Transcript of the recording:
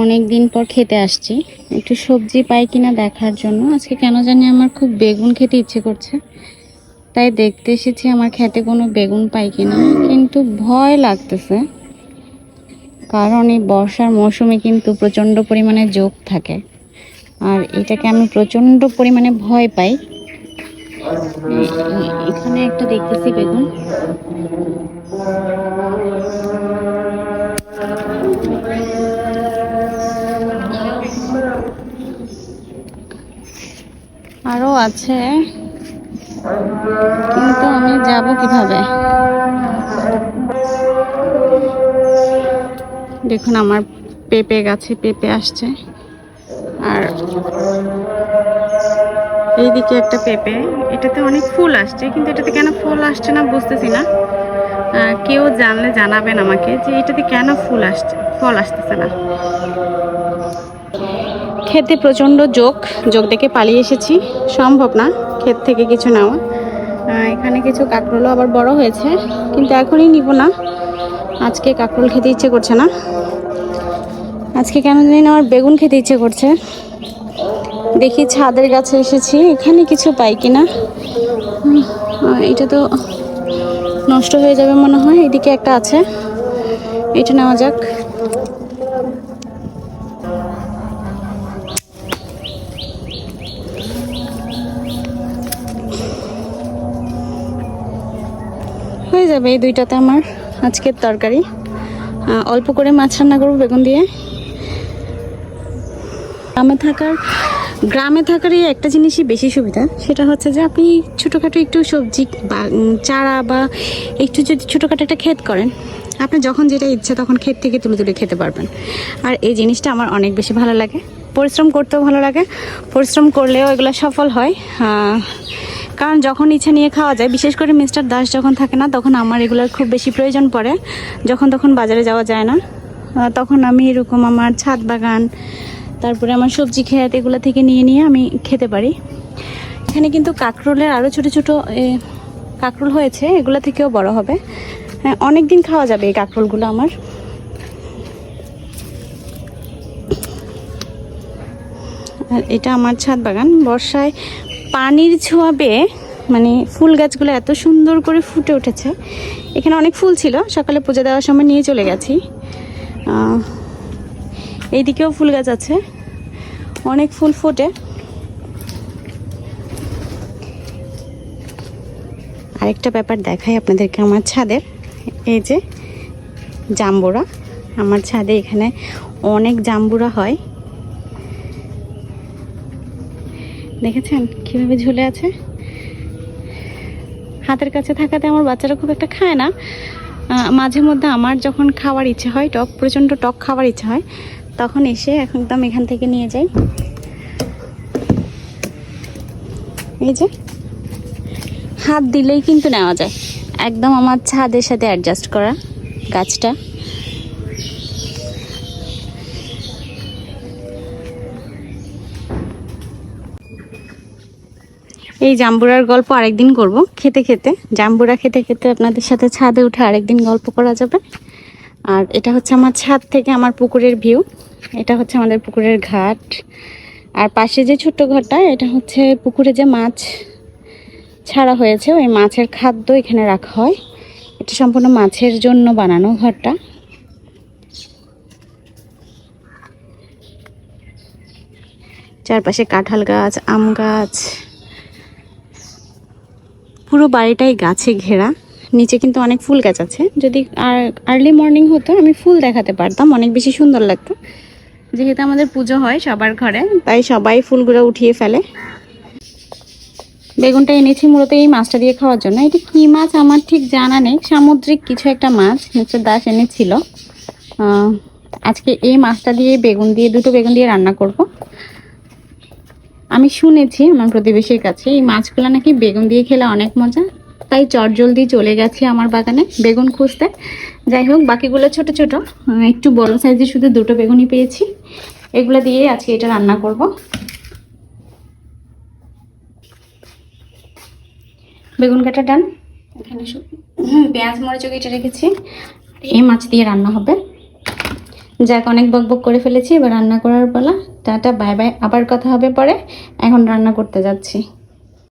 অনেক দিন পর খেতে আসছি, একটু সবজি পাই কিনা দেখার জন্য। আজকে কেন জানি আমার খুব বেগুন খেতে ইচ্ছে করছে, তাই দেখতে এসেছি আমার খেতে কোনো বেগুন পাই কিনা। কিন্তু ভয় লাগতেছে, কারণ এই বর্ষার মৌসুমে কিন্তু প্রচণ্ড পরিমাণে জোক থাকে, আর এটাকে আমি প্রচণ্ড পরিমাণে ভয় পাই। এখানে একটা দেখতেছি বেগুন। আরো আছে, কিন্তু আমি যাব কিভাবে? দেখুন আমার পেঁপে গাছে পেঁপে আসছে, আর এইদিকে একটা পেঁপে, এটাতে অনেক ফুল আসছে, কিন্তু এটাতে কেন ফুল আসছে না বুঝতেছি না। কেউ জানলে জানাবেন আমাকে যে এটাতে কেন ফল আসতেছে না। খেতে প্রচণ্ড জোক দেখে পালিয়ে এসেছি, সম্ভব না ক্ষেত থেকে কিছু নেওয়া। এখানে কিছু কাঁকরোলও আবার বড় হয়েছে, কিন্তু এখনই নিব না। আজকে কাঁকরোল খেতে ইচ্ছে করছে না, আজকে কেন জানি না আমার বেগুন খেতে ইচ্ছে করছে। দেখি ছাদের কাছে এসেছি, এখানে কিছু পাই কিনা। এটা তো নষ্ট হয়ে যাবে মনে হয়। এদিকে একটা আছে, এটা নেওয়া যাক। হয়ে যাবে এই দুইটাতে আমার আজকের তরকারি। অল্প করে মাছ রান্না করবো বেগুন দিয়ে। গ্রামে থাকারই একটা জিনিসই বেশি সুবিধা, সেটা হচ্ছে যে আপনি ছোটোখাটো একটু সবজি বা চারা বা একটু যদি ছোটোখাটো একটা ক্ষেত করেন, আপনি যখন যেটা ইচ্ছে তখন ক্ষেত থেকে তুলে তুলে খেতে পারবেন। আর এই জিনিসটা আমার অনেক বেশি ভালো লাগে। পরিশ্রম করতেও ভালো লাগে, পরিশ্রম করলেও এগুলো সফল হয়। কারণ যখন ইচ্ছা নিয়ে খাওয়া যায়, বিশেষ করে মিস্টার দাস যখন থাকে না, তখন আমার এগুলোর খুব বেশি প্রয়োজন পড়ে। যখন তখন বাজারে যাওয়া যায় না, তখন আমি এরকম আমার ছাদ বাগান, তারপরে আমার সবজি ক্ষেত, এগুলো থেকে নিয়ে নিয়ে আমি খেতে পারি। এখানে কিন্তু কাঁকরোলের আরও ছোটো ছোটো কাঁকরোল হয়েছে, এগুলো থেকেও বড় হবে। অনেক দিন খাওয়া যাবে এই কাঁকরোলগুলো আমার। আর এটা আমার ছাদ বাগান। বর্ষায় পানির ছোঁয়া পেয়ে মানে ফুল গাছগুলো এত সুন্দর করে ফুটে উঠেছে। এখানে অনেক ফুল ছিল, সকালে পূজা দেওয়ার সময় নিয়ে চলে গেছি। এইদিকেও ফুল গাছ আছে, অনেক ফুল ফোটে। আরেকটা ব্যাপার দেখাই আপনাদেরকে আমার ছাদের, এই যে জাম্বুরা। আমার ছাদে এখানে অনেক জাম্বুরা হয়, দেখেছেন কিভাবে ঝুলে আছে। হাতের কাছে থাকাতে আমার বাচ্চারা খুব একটা খায় না। মাঝে মধ্যে আমার যখন খাওয়ার ইচ্ছে হয়, প্রচণ্ড টক খাওয়ার ইচ্ছে হয়, তখন এসে একদম এখান থেকে নিয়ে যাই। এই যে হাত দিলেই কিন্তু নেওয়া যায়, একদম আমার ছাদের সাথে অ্যাডজাস্ট করা গাছটা। এই জাম্বুরার গল্প আরেকদিন করব, খেতে খেতে জাম্বুরা খেতে খেতে আপনাদের সাথে ছাদে উঠে আরেকদিন গল্প করা যাবে। আর এটা হচ্ছে আমার ছাদ থেকে আমার পুকুরের ভিউ, এটা হচ্ছে আমাদের পুকুরের ঘাট। আর পাশে যে ছোট্ট ঘরটা, এটা হচ্ছে পুকুরে যে মাছ ছাড়া হয়েছে, ওই মাছের খাদ্য এখানে রাখা হয়। এটা সম্পূর্ণ মাছের জন্য বানানো ঘরটা। চারপাশে কাঁঠাল গাছ, আম গাছ, পুরো বাড়িটাই গাছে ঘেরা। নিচে কিন্তু অনেক ফুল গাছ আছে, যদি আর্লি মর্নিং হতো আমি ফুল দেখাতে পারতাম, অনেক বেশি সুন্দর লাগতো। যেহেতু আমাদের পুজো হয় সবার ঘরে, তাই সবাই ফুলগুলো উঠিয়ে ফেলে। বেগুনটা এনেছি মূলত এই মাছটা দিয়ে খাওয়ার জন্য। এটি কী মাছ আমার ঠিক জানা নেই, সামুদ্রিক কিছু একটা মাছ মিস্টার দাস এনেছিল। আজকে এই মাছটা দিয়ে দুটো বেগুন দিয়ে রান্না করব। আমি শুনেছি আমার প্রতিবেশীর কাছে এই মাছগুলো নাকি বেগুন দিয়ে খেলে অনেক মজা, তাই চটজলদি চলে গেছি আমার বাগানে বেগুন খুঁজতে। যাই হোক, বাকিগুলো ছোট ছোট, একটু বড় সাইজে শুধু দুটো বেগুনই পেয়েছি। এগুলো দিয়ে আজকে এটা রান্না করব। বেগুন কাটা ডান, এখানে পেঁয়াজ মরিচও কেটে রেখেছি। এই মাছ দিয়ে রান্না হবে। যাক, অনেক বকবক করে ফেলেছি, এবার রান্না করার পালা। টাটা, বাই বাই, আবার কথা হবে পরে। এখন রান্না করতে যাচ্ছি।